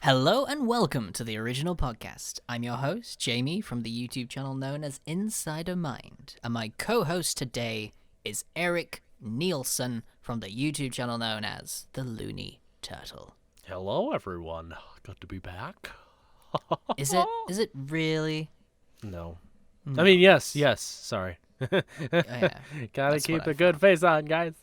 Hello and welcome to the original podcast. I'm your host, Jamie, from the YouTube channel known as Insider Mind. And my co-host today is Eric Nielsen from the YouTube channel known as The Looney Turtle. Hello, everyone. Good to be back. Is it really? No. No. I mean, yes. Sorry. Yeah, Gotta that's keep what I a good face on, guys.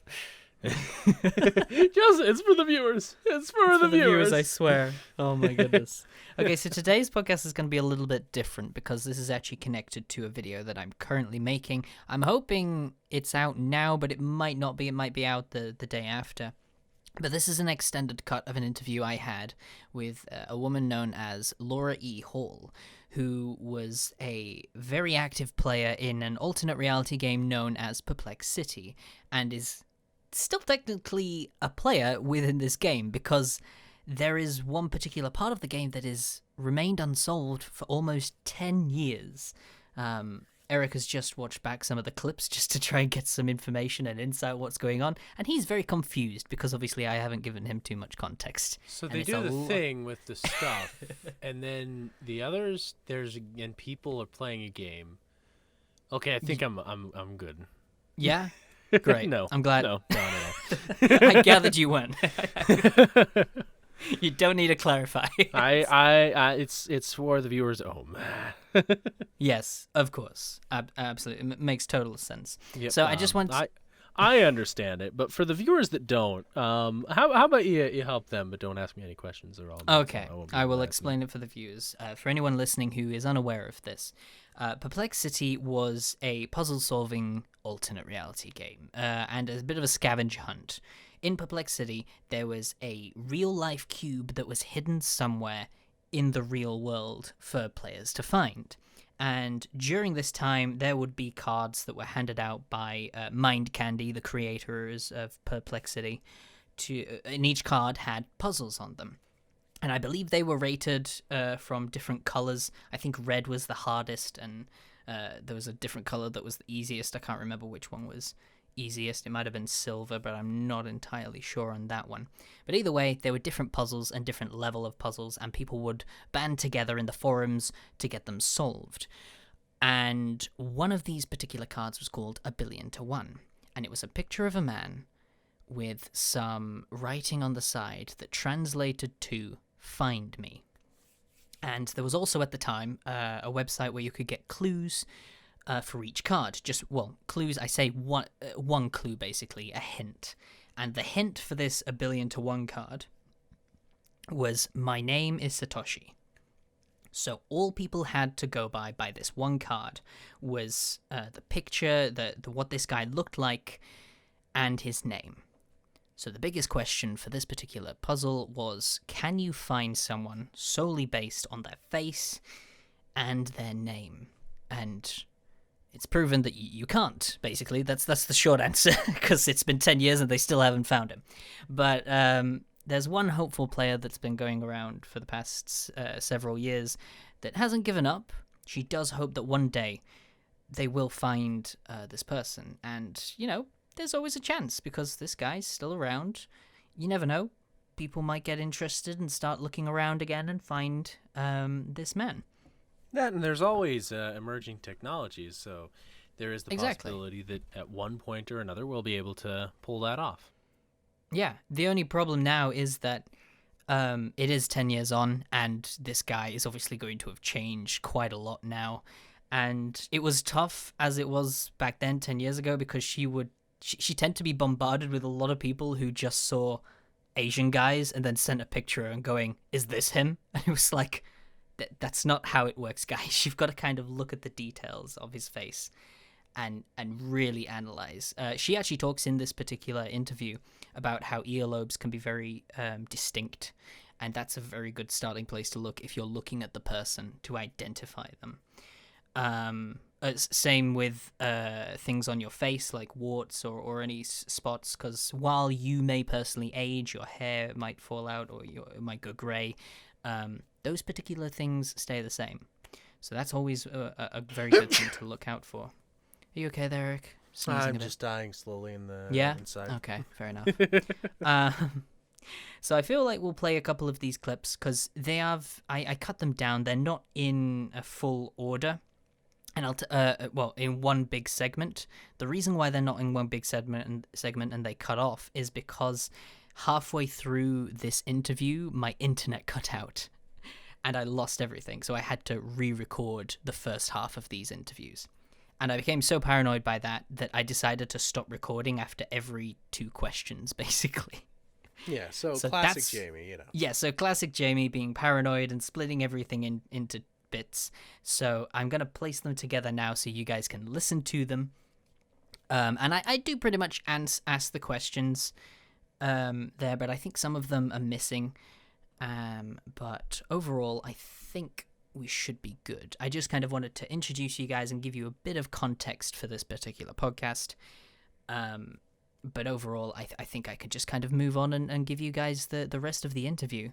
It's for the viewers. It's for the viewers. I swear. Oh my goodness. Okay, so today's podcast is going to be a little bit different because this is actually connected to a video that I'm currently making. I'm hoping it's out now, but it might not be. It might be out the day after. But this is an extended cut of an interview I had with a woman known as Laura E. Hall, who was a very active player in an alternate reality game known as Perplex, and is still technically a player within this game because there is one particular part of the game that has remained unsolved for almost 10 years. Eric has just watched back some of the clips just to try and get some information and insight what's going on, and he's very confused because obviously I haven't given him too much context. So they do the thing with the stuff, and then the others, and people are playing a game. Okay, I think I'm good. Yeah? Great. No. I'm glad. No. I gathered you weren't. You don't need to clarify. It's for the viewers at home. Yes, of course. Absolutely. It makes total sense. Yep, So I just want to... I understand it, but for the viewers that don't, how about you help them, but don't ask me any questions at all. Okay, I will explain it for the viewers. For anyone listening who is unaware of this, Perplex was a puzzle-solving alternate reality game, and a bit of a scavenger hunt. In Perplex, there was a real-life cube that was hidden somewhere in the real world for players to find. And during this time, there would be cards that were handed out by Mind Candy, the creators of Perplexity. And each card had puzzles on them. And I believe they were rated from different colors. I think red was the hardest, and there was a different color that was the easiest. I can't remember which one was easiest. It might have been silver, but I'm not entirely sure on that one. But either way, there were different puzzles and different level of puzzles, and people would band together in the forums to get them solved. And one of these particular cards was called 1,000,000,000, and it was a picture of a man with some writing on the side that translated to "Find me." And there was also at the time a website where you could get clues for each card. Clues, I say one clue, basically, a hint. And the hint for this 1,000,000,000 card was, "My name is Satoshi." So all people had to go by this one card was the picture, the what this guy looked like, and his name. So the biggest question for this particular puzzle was, can you find someone solely based on their face and their name? And it's proven that you can't, basically. That's the short answer, because it's been 10 years and they still haven't found him. But there's one hopeful player that's been going around for the past several years that hasn't given up. She does hope that one day they will find this person. And, there's always a chance, because this guy's still around. You never know. People might get interested and start looking around again and find this man. That, and there's always emerging technologies, so there is the possibility that at one point or another we'll be able to pull that off. Yeah, the only problem now is that it is 10 years on, and this guy is obviously going to have changed quite a lot now. And it was tough as it was back then, 10 years ago, because she tended to be bombarded with a lot of people who just saw Asian guys and then sent a picture and going, "Is this him?" And it was like, that's not how it works, guys. You've got to kind of look at the details of his face and really analyze. She actually talks in this particular interview about how earlobes can be very distinct, and that's a very good starting place to look if you're looking at the person to identify them. Same with things on your face like warts or any spots, because while you may personally age, your hair might fall out or it might go grey, those particular things stay the same. So that's always a very good thing to look out for. Are you okay there, Eric? I'm just dying slowly in the inside. Okay, fair enough. So I feel like we'll play a couple of these clips because they have. I cut them down. They're not in a full order, and well, in one big segment. The reason why they're not in one big segment and they cut off is because halfway through this interview, my internet cut out, and I lost everything. So I had to re-record the first half of these interviews. And I became so paranoid by that I decided to stop recording after every 2 questions, basically. Yeah, so classic Jamie, you know. Yeah, so classic Jamie being paranoid and splitting everything into bits. So I'm going to place them together now so you guys can listen to them. And I do pretty much ask the questions there, but I think some of them are missing. But overall, I think we should be good. I just kind of wanted to introduce you guys and give you a bit of context for this particular podcast. But overall, I think I could just kind of move on and give you guys the rest of the interview.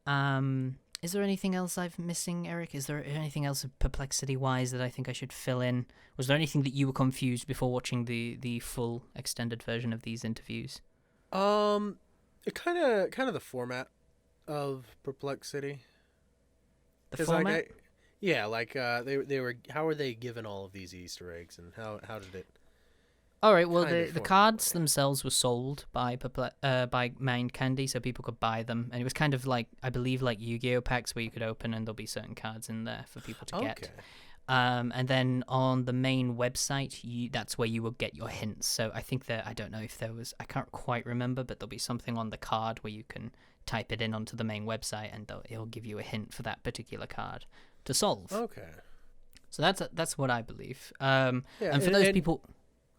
Is there anything else I'm missing, Eric? Is there anything else Perplexity-wise that I think I should fill in? Was there anything that you were confused before watching the full extended version of these interviews? It kind of the format of Perplexity. The format? They were, how were they given all of these Easter eggs, and how did it? All right. Well, the cards themselves were sold by Mind Candy, so people could buy them, and it was kind of like, I believe, like Yu-Gi-Oh packs where you could open and there'll be certain cards in there for people to get. And then on the main website, that's where you will get your hints. So I think I don't know if there was, I can't quite remember, but there'll be something on the card where you can type it in onto the main website, and it'll give you a hint for that particular card to solve. Okay. So that's what I believe. And for those people.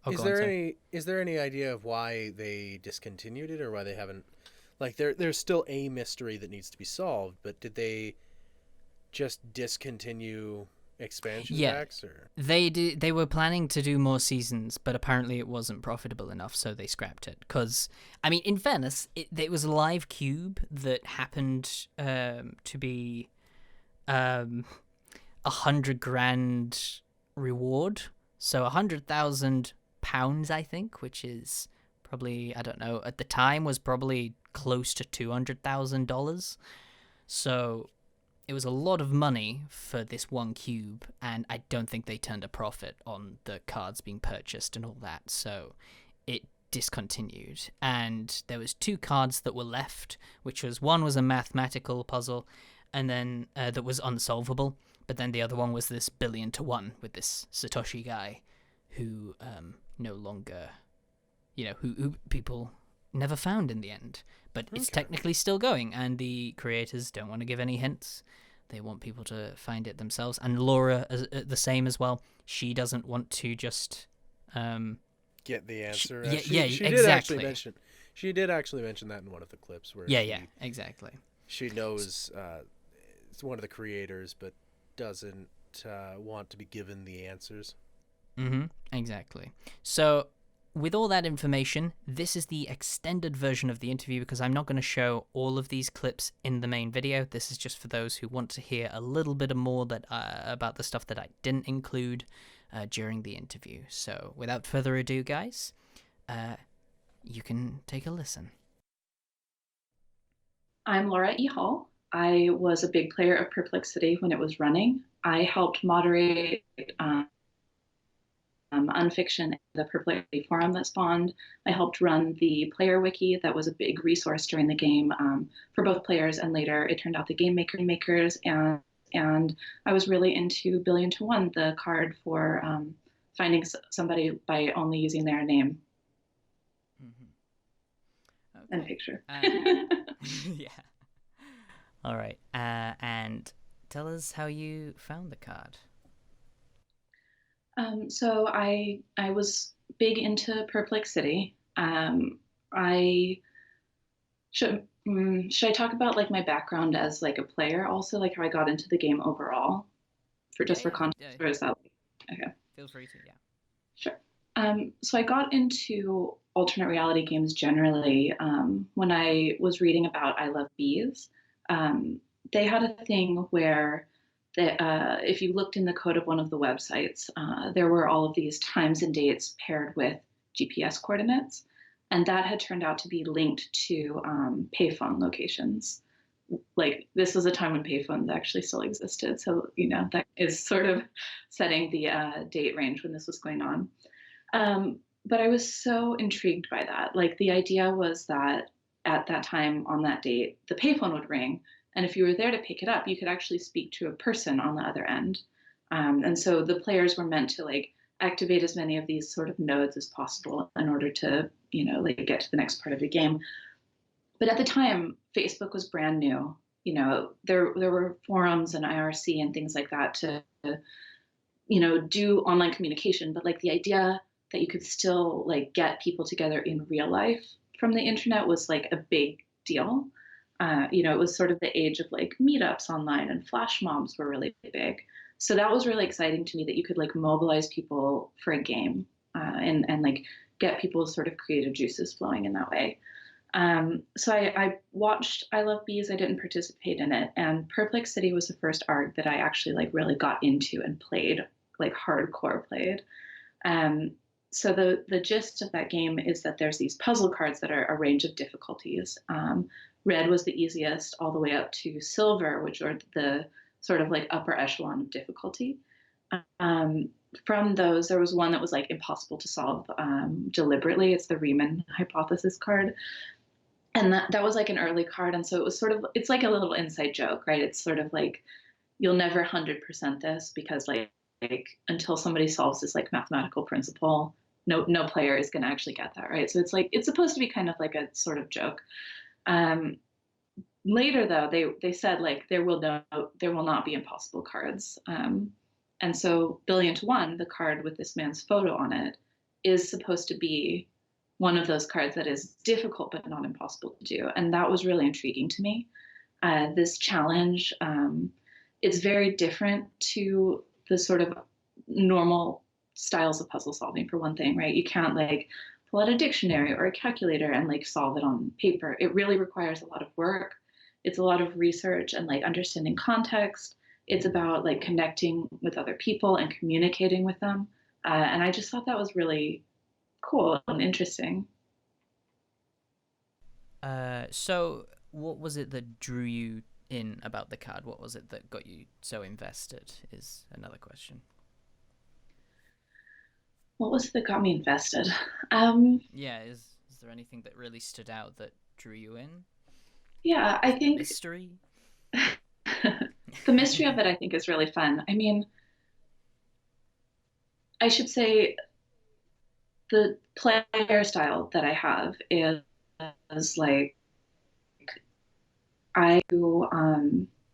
Is there any idea of why they discontinued it, or why they haven't? Like, there's still a mystery that needs to be solved, but did they just discontinue expansion packs? Or they were planning to do more seasons, but apparently it wasn't profitable enough, so they scrapped it. Because, I mean, in fairness, it was a live cube that happened to be $100,000 reward, so 100,000 pounds, I think, which is probably, I don't know, at the time was probably close to $200,000. So it was a lot of money for this one cube, and I don't think they turned a profit on the cards being purchased and all that. So it discontinued, and there was 2 cards that were left, which was, one was a mathematical puzzle, and then that was unsolvable. But then the other one was this 1,000,000,000 to 1 with this Satoshi guy, who no longer, who people never found in the end. But it's technically still going, and the creators don't want to give any hints. They want people to find it themselves. And Laura, the same as well. She doesn't want to just get the answer. She exactly. She did actually mention that in one of the clips where exactly. She knows it's one of the creators, but doesn't want to be given the answers. Exactly. So with all that information, this is the extended version of the interview, because I'm not going to show all of these clips in the main video. This is just for those who want to hear a little bit more about the stuff that I didn't include during the interview. So without further ado, guys, you can take a listen. I'm Laura E. Hall. I was a big player of Perplexity when it was running. I helped moderate Unfiction, the Perplexity forum that spawned. I helped run the player wiki that was a big resource during the game for both players, and later it turned out the game makers. And I was really into 1,000,000,000 to 1, the card for finding somebody by only using their name and picture. Yeah. All right. And tell us how you found the card. So I was big into Perplexity. Should I talk about like my background as like a player, also like how I got into the game overall, for context, or is that okay? Feel free to, yeah. Sure. So I got into alternate reality games generally when I was reading about I Love Bees. They had a thing where if you looked in the code of one of the websites, there were all of these times and dates paired with GPS coordinates. and that had turned out to be linked to payphone locations. Like, this was a time when payphones actually still existed, so that is sort of setting the date range when this was going on. But I was so intrigued by that. Like, the idea was that at that time on that date, the payphone would ring, and if you were there to pick it up, you could actually speak to a person on the other end. And so the players were meant to like activate as many of these sort of nodes as possible in order to like get to the next part of the game. But at the time, Facebook was brand new. There were forums and IRC and things like that to do online communication, but like the idea that you could still like get people together in real life from the internet was like a big deal. It was sort of the age of like meetups online, and flash mobs were really big. So that was really exciting to me, that you could like mobilize people for a game, and like get people's sort of creative juices flowing in that way. So I watched I Love Bees. I didn't participate in it, and Perplex City was the first ARG that I actually like really got into and played, like hardcore played. So the gist of that game is that there's these puzzle cards that are a range of difficulties. Red was the easiest, all the way up to silver, which are the sort of like upper echelon of difficulty. From those, there was one that was like impossible to solve deliberately. It's the Riemann hypothesis card. And that was like an early card. And so it was it's like a little inside joke, right? It's sort of like, you'll never 100% this, because like until somebody solves this like mathematical principle, no player is going to actually get that, right? So it's supposed to be kind of like a sort of joke. Later though, they said like there will not be impossible cards. And so Billion to One, the card with this man's photo on it, is supposed to be one of those cards that is difficult but not impossible to do. And that was really intriguing to me. This challenge, it's very different to the sort of normal styles of puzzle solving, for one thing, right? You can't like pull out a dictionary or a calculator and like solve it on paper. It really requires a lot of work. It's a lot of research and like understanding context. It's about like connecting with other people and communicating with them. And I just thought that was really cool and interesting. So what was it that drew you in about the card? What was it that got you so invested is another question. What was it that got me invested? Yeah, is there anything that really stood out that drew you in? Yeah, I think mystery. The mystery of it, I think, is really fun. I mean, I should say the player style that I have is like, I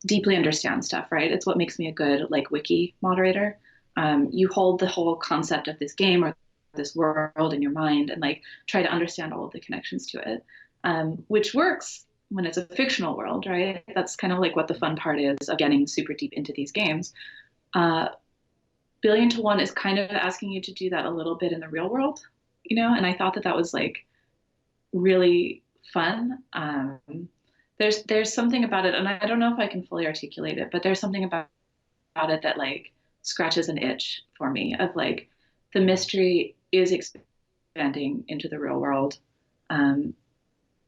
deeply understand stuff, right? It's what makes me a good like Wiki moderator. You hold the whole concept of this game or this world in your mind and like try to understand all of the connections to it, which works when it's a fictional world, right? That's kind of like what the fun part is of getting super deep into these games. Billion to One is kind of asking you to do that a little bit in the real world, and I thought that was like really fun. There's something about it, and I don't know if I can fully articulate it, but there's something about it that like scratches an itch for me of like the mystery is expanding into the real world.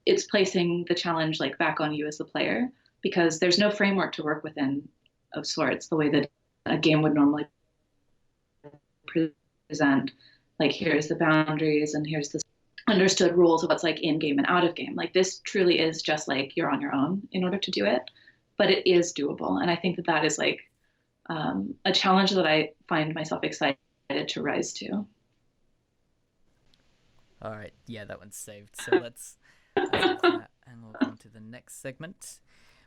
It's placing the challenge like back on you as the player, because there's no framework to work within of sorts, the way that a game would normally present. Like, here's the boundaries and here's the understood rules of what's like in game and out of game. Like, this truly is just like you're on your own in order to do it, but it is doable. And I think that is like a challenge that I find myself excited to rise to. All right, yeah, that one's saved. So let's that, and we'll go on to the next segment,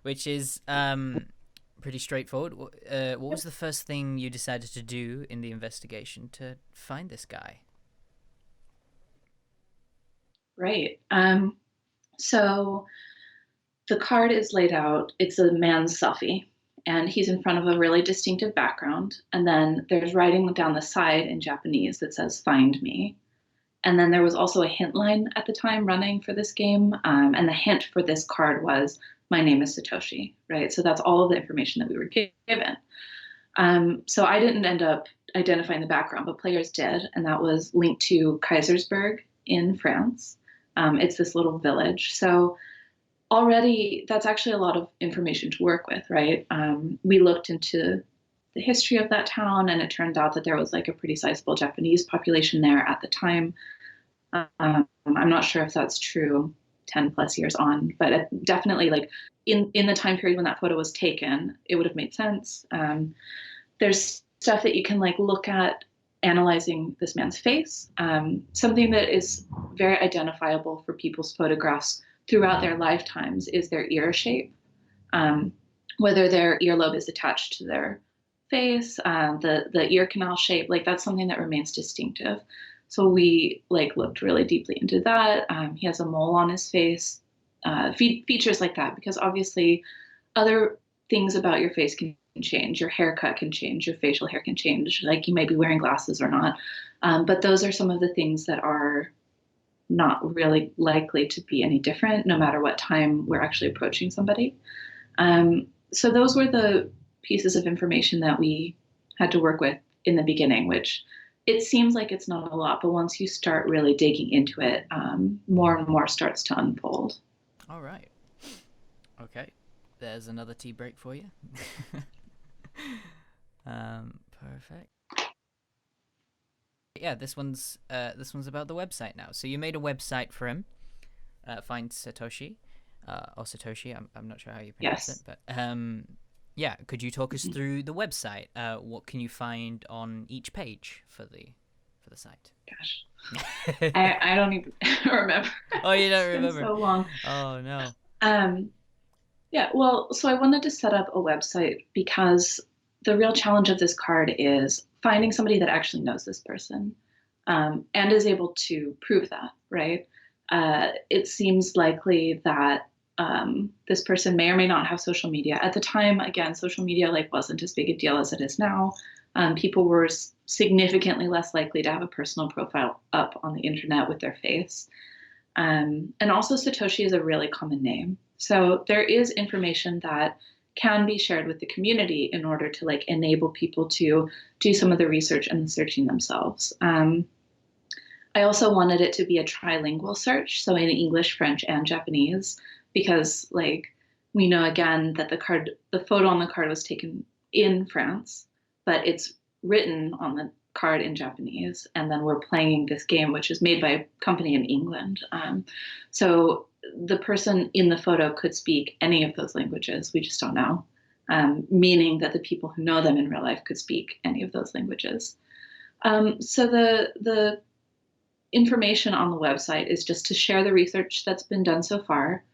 which is pretty straightforward. What was the first thing you decided to do in the investigation to find this guy? Right. So the card is laid out. It's a man's selfie, and he's in front of a really distinctive background. And then there's writing down the side in Japanese that says, "Find me." And then there was also a hint line at the time running for this game. And the hint for this card was, "My name is Satoshi," right? So that's all of the information that we were given. So I didn't end up identifying the background, but players did. And that was linked to Kaisersberg in France. It's this little village. So already that's actually a lot of information to work with, right? We looked into the history of that town, and it turned out that there was like a pretty sizable Japanese population there at the time. I'm not sure if that's true 10 plus years on, but it definitely like in the time period when that photo was taken, it would have made sense. There's stuff that you can like look at analyzing this man's face. Something that is very identifiable for people's photographs throughout their lifetimes is their ear shape. Whether their earlobe is attached to their face, the ear canal shape, like that's something that remains distinctive. So we like looked really deeply into that. He has a mole on his face, features like that, because obviously other things about your face can change. Your haircut can change, your facial hair can change, like you might be wearing glasses or not. But those are some of the things that are not really likely to be any different no matter what time we're actually approaching somebody. So those were the pieces of information that we had to work with in the beginning, which it seems like it's not a lot, but once you start really digging into it, more and more starts to unfold. All right. Okay. There's another tea break for you. Perfect. Yeah, this one's about the website now. So you made a website for him. Find Satoshi, or Satoshi. I'm not sure how you pronounce it, but yeah. Could you talk us through the website? What can you find on each page for the site? Gosh, I don't even remember. Oh, you don't It's been remember? so long. Oh no. Yeah, well, so I wanted to set up a website because the real challenge of this card is finding somebody that actually knows this person, and is able to prove that, right? It seems likely that this person may or may not have social media. At the time, again, social media like wasn't as big a deal as it is now. People were significantly less likely to have a personal profile up on the internet with their face. And also Satoshi is a really common name. So there is information that can be shared with the community in order to like enable people to do some of the research and the searching themselves. I also wanted it to be a trilingual search, so in English, French, and Japanese, because like we know again that the photo on the card was taken in France, but it's written on the card in Japanese, and then we're playing this game, which is made by a company in England. So the person in the photo could speak any of those languages. We just don't know, meaning that the people who know them in real life could speak any of those languages. So the information on the website is just to share the research that's been done so far.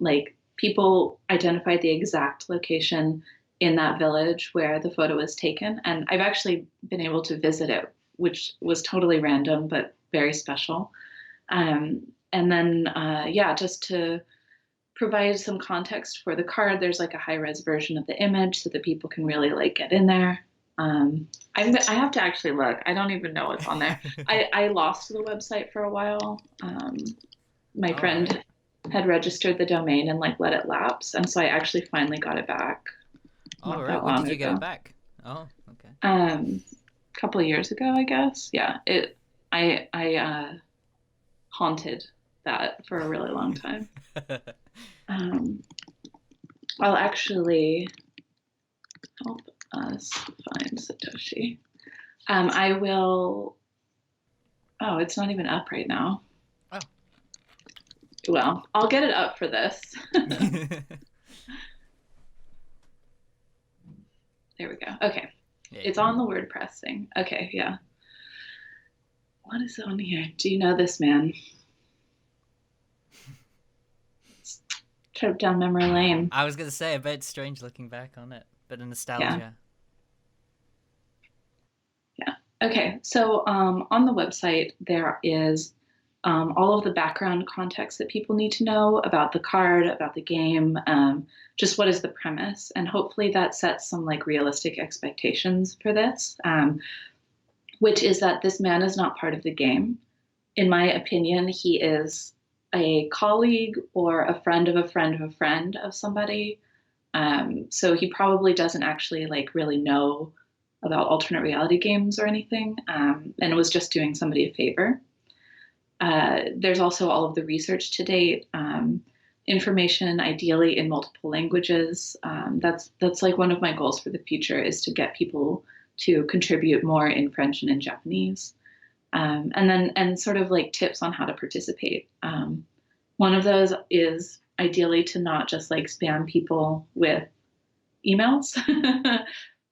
Like people identified the exact location in that village where the photo was taken. And I've actually been able to visit it, which was totally random, but very special. And then, yeah, just to provide some context for the card, there's like a high-res version of the image so that people can really like get in there. I have to actually look. I don't even know what's on there. I lost the website for a while. My friend had registered the domain and like let it lapse, and so I actually finally got it back. All right. When did you get it back? Oh, okay. A couple of years ago, I guess. Yeah. I haunted that for a really long time. I'll actually help us find Satoshi. I will. Oh, it's not even up right now. Oh. Well, I'll get it up for this. There we go. Okay. Yeah, it's on the WordPress thing. Okay, yeah. What is on here? Do you know this man? Trip down memory lane. I was going to say, I bet it's strange looking back on it. Bit of nostalgia. Yeah. Okay. So on the website, there is all of the background context that people need to know about the card, about the game, just what is the premise. And hopefully that sets some like realistic expectations for this, which is that this man is not part of the game. In my opinion, he is a colleague or a friend of a friend of a friend of somebody. So he probably doesn't actually like really know about alternate reality games or anything, and was just doing somebody a favor. There's also all of the research to date, information ideally in multiple languages. That's like one of my goals for the future, is to get people to contribute more in French and in Japanese. And sort of like tips on how to participate. One of those is ideally to not just like spam people with emails.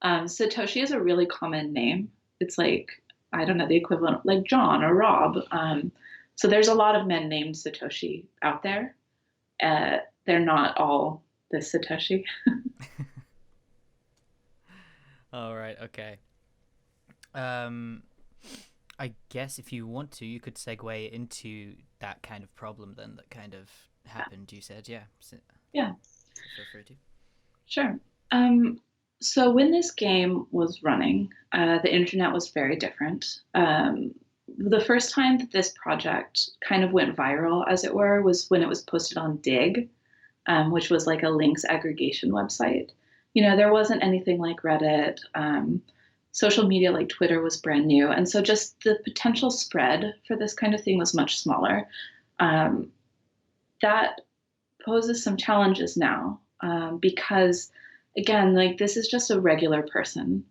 Satoshi is a really common name. It's like, I don't know, the equivalent, like John or Rob. So there's a lot of men named Satoshi out there. They're not all this Satoshi. All right, okay. I guess if you want to, you could segue into that kind of problem then that kind of happened, you said. Yeah. Yeah. Feel free to. Sure. So when this game was running, the internet was very different. The first time that this project kind of went viral, as it were, was when it was posted on Dig, which was like a links aggregation website. There wasn't anything like Reddit. Social media like Twitter was brand new. And so just the potential spread for this kind of thing was much smaller. That poses some challenges now, because, again, like, this is just a regular person.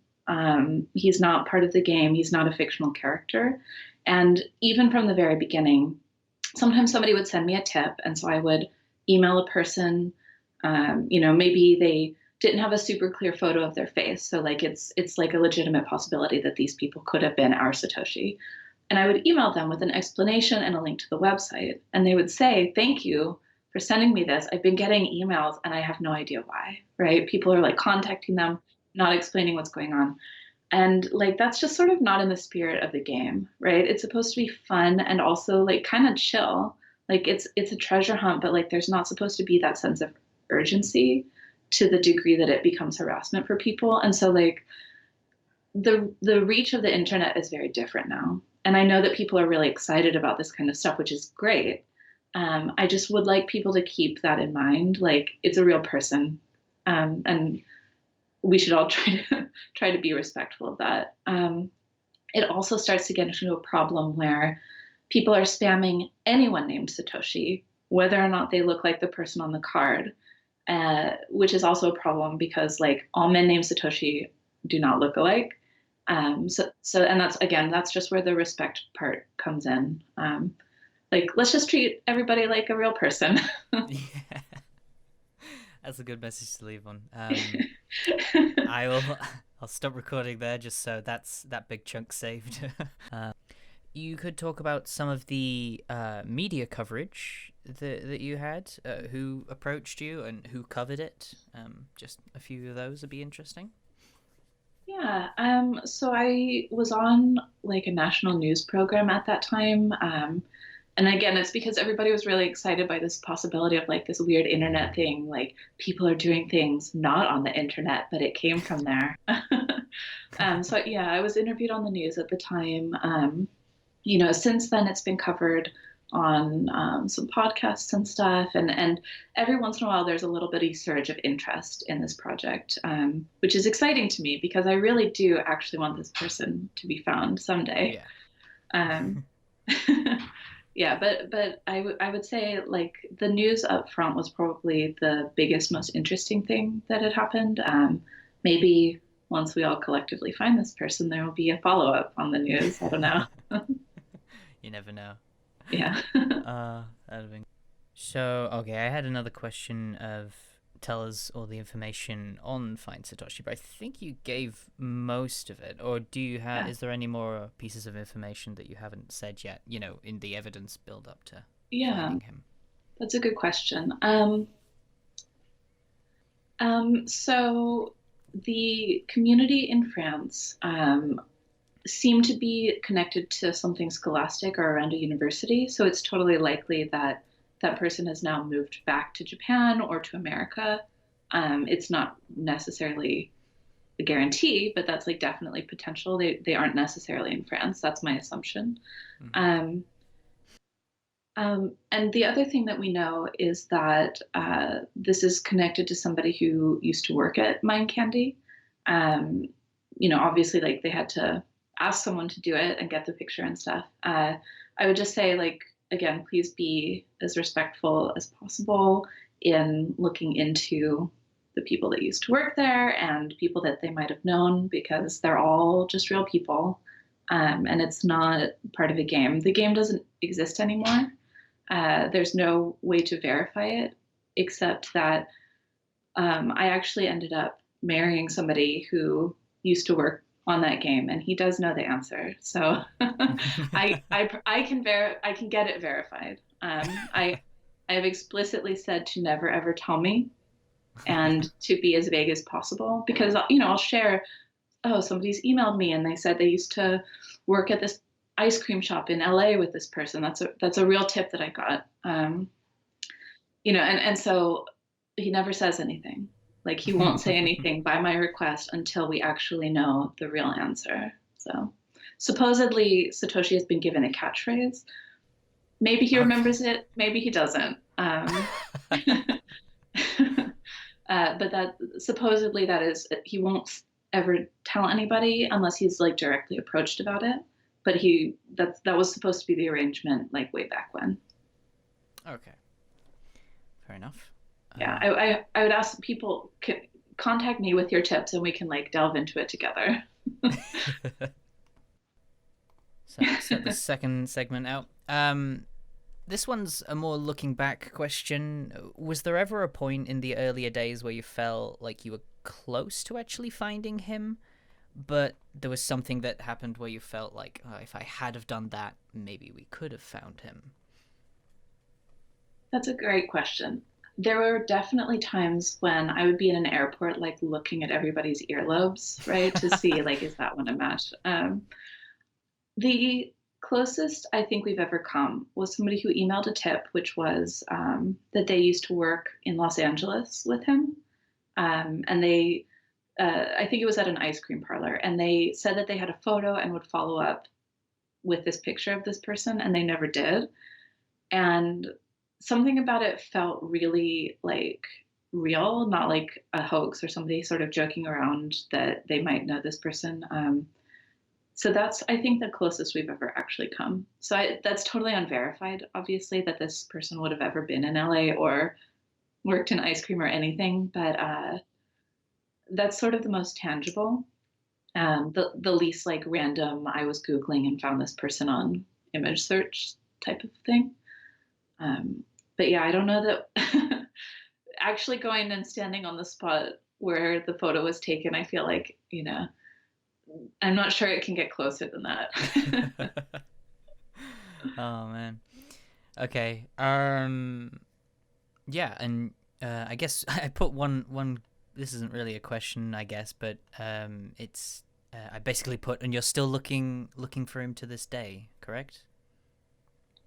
He's not part of the game. He's not a fictional character. And even from the very beginning, sometimes somebody would send me a tip. And so I would email a person, maybe they didn't have a super clear photo of their face. So like, it's like a legitimate possibility that these people could have been our Satoshi. And I would email them with an explanation and a link to the website. And they would say, thank you for sending me this. I've been getting emails and I have no idea why, right? People are like contacting them, not explaining what's going on. And like, that's just sort of not in the spirit of the game, right? It's supposed to be fun and also like kind of chill. Like it's a treasure hunt, but like there's not supposed to be that sense of urgency to the degree that it becomes harassment for people. And so like the reach of the internet is very different now. And I know that people are really excited about this kind of stuff, which is great. I just would like people to keep that in mind. Like, it's a real person. And we should all try to be respectful of that. It also starts to get into a problem where people are spamming anyone named Satoshi, whether or not they look like the person on the card, which is also a problem because like all men named Satoshi do not look alike. And that's just where the respect part comes in. Like, let's just treat everybody like a real person. Yeah. That's a good message to leave on. I'll stop recording there just so that's that big chunk saved. You could talk about some of the media coverage that you had, who approached you and who covered it. Just a few of those would be interesting. Yeah, so I was on like a national news program at that time. And again, it's because everybody was really excited by this possibility of like this weird internet thing, like people are doing things not on the internet, but it came from there. So yeah, I was interviewed on the news at the time. Since then it's been covered on some podcasts and stuff. And every once in a while, there's a little bitty surge of interest in this project, which is exciting to me because I really do actually want this person to be found someday. Yeah. Yeah, but I would say like the news up front was probably the biggest, most interesting thing that had happened. Maybe once we all collectively find this person, there will be a follow-up on the news. I don't know. You never know. Yeah. So, okay, I had another question of tell us all the information on Find Satoshi, but I think you gave most of it. Or do you have? Yeah. Is there any more pieces of information that you haven't said yet? In the evidence build up to finding him. That's a good question. So the community in France seemed to be connected to something scholastic or around a university. So it's totally likely that that person has now moved back to Japan or to America. It's not necessarily a guarantee, but that's like definitely potential. They aren't necessarily in France. That's my assumption. Mm-hmm. And the other thing that we know is that this is connected to somebody who used to work at Mind Candy. Obviously, like they had to ask someone to do it and get the picture and stuff. I would just say, like, again, please be as respectful as possible in looking into the people that used to work there and people that they might have known, because they're all just real people. And it's not part of a game. The game doesn't exist anymore. There's no way to verify it, except that I actually ended up marrying somebody who used to work on that game, and he does know the answer. So I can get it verified. I have explicitly said to never ever tell me, and to be as vague as possible, because I'll share. Oh, somebody's emailed me and they said they used to work at this ice cream shop in LA with this person. That's a real tip that I got. And so he never says anything. Like, he won't say anything by my request until we actually know the real answer. So supposedly Satoshi has been given a catchphrase. Maybe he remembers it, maybe he doesn't. But that supposedly that is, he won't ever tell anybody unless he's like directly approached about it. But that was supposed to be the arrangement, like, way back when. Okay. Fair enough. Yeah, I would ask people, contact me with your tips and we can, like, delve into it together. So set the second segment out. This one's a more looking back question. Was there ever a point in the earlier days where you felt like you were close to actually finding him, but there was something that happened where you felt like, oh, if I had have done that, maybe we could have found him? That's a great question. There were definitely times when I would be in an airport, like, looking at everybody's earlobes, right, to see, like, is that one a match? The closest I think we've ever come was somebody who emailed a tip, which was that they used to work in Los Angeles with him. And they, I think it was at an ice cream parlor, and they said that they had a photo and would follow up with this picture of this person, and they never did. And something about it felt really, like, real, not like a hoax or somebody sort of joking around that they might know this person. So that's, I think, the closest we've ever actually come. So that's totally unverified, obviously, that this person would have ever been in LA or worked in ice cream or anything, but that's sort of the most tangible. The least, like, random, I was Googling and found this person on image search type of thing. But yeah, I don't know that actually going and standing on the spot where the photo was taken, I feel like, I'm not sure it can get closer than that. Oh man. Okay. Yeah, and I guess I put one. This isn't really a question, I guess, but it's I basically put, and you're still looking for him to this day, correct?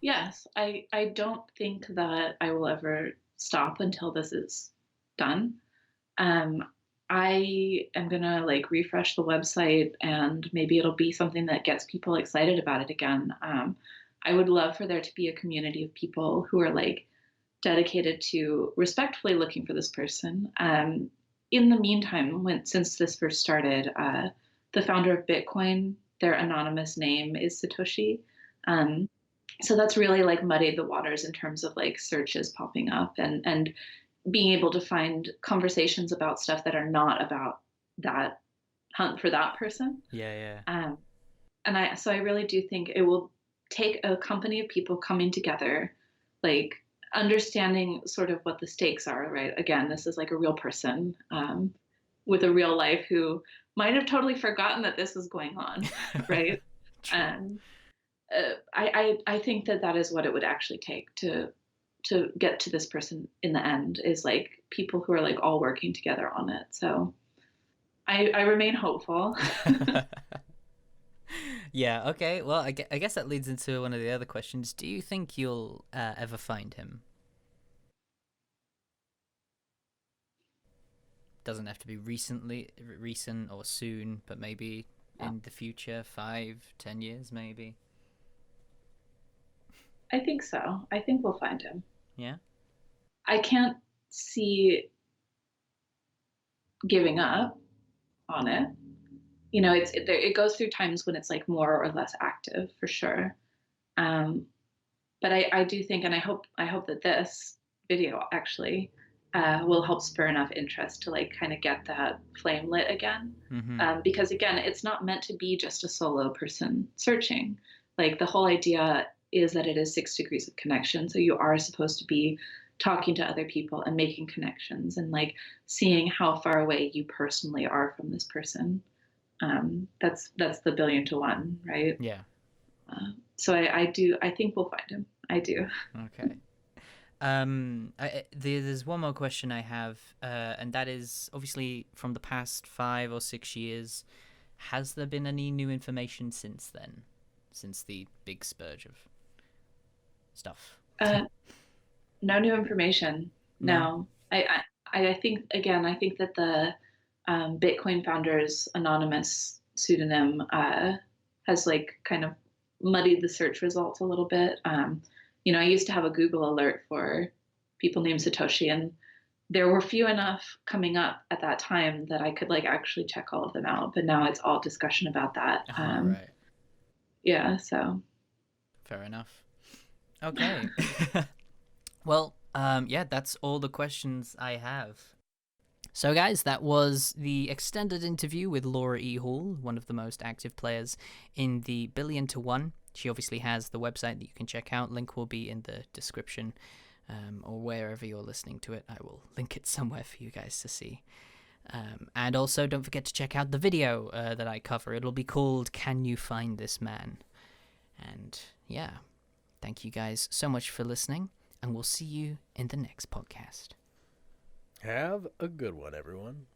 Yes, I don't think that I will ever stop until this is done. I am gonna, like, refresh the website, and maybe it'll be something that gets people excited about it again. I would love for there to be a community of people who are, like, dedicated to respectfully looking for this person. In the meantime, since this first started, the founder of Bitcoin, their anonymous name is Satoshi. So that's really, like, muddied the waters in terms of, like, searches popping up and being able to find conversations about stuff that are not about that hunt for that person. Yeah. And I really do think it will take a company of people coming together, like, understanding sort of what the stakes are, right? Again, this is, like, a real person with a real life who might have totally forgotten that this was going on, right? And I think that is what it would actually take to get to this person in the end, is, like, people who are, like, all working together on it. So I remain hopeful. Yeah, okay. Well, I guess that leads into one of the other questions. Do you think you'll ever find him? Doesn't have to be recent or soon, but maybe in the future, 5-10 years, maybe. I think so. I think we'll find him. Yeah. I can't see giving up on it. It goes through times when it's, like, more or less active, for sure. But I do think, and I hope that this video actually will help spur enough interest to like kind of get that flame lit again. Because again, it's not meant to be just a solo person searching. Like the whole idea is that it is 6 degrees of connection. So you are supposed to be talking to other people and making connections and like seeing how far away you personally are from this person. That's the billion to one, right? Yeah. So I think we'll find him. I do. Okay. There's one more question I have, and that is obviously from the past 5 or 6 years. Has there been any new information since then, since the big spurge of stuff? No new information. No. I think again. I think that the Bitcoin founder's anonymous pseudonym has like kind of muddied the search results a little bit. I used to have a Google alert for people named Satoshi, and there were few enough coming up at that time that I could like actually check all of them out. But now it's all discussion about that. Right. Yeah. So. Fair enough. Okay. Well, yeah, that's all the questions I have. So, guys, that was the extended interview with Laura E. Hall, one of the most active players in the Billion to One. She obviously has the website that you can check out. Link will be in the description, or wherever you're listening to it. I will link it somewhere for you guys to see. And also, don't forget to check out the video that I cover. It'll be called Can You Find This Man? And yeah, thank you guys so much for listening, and we'll see you in the next podcast. Have a good one, everyone.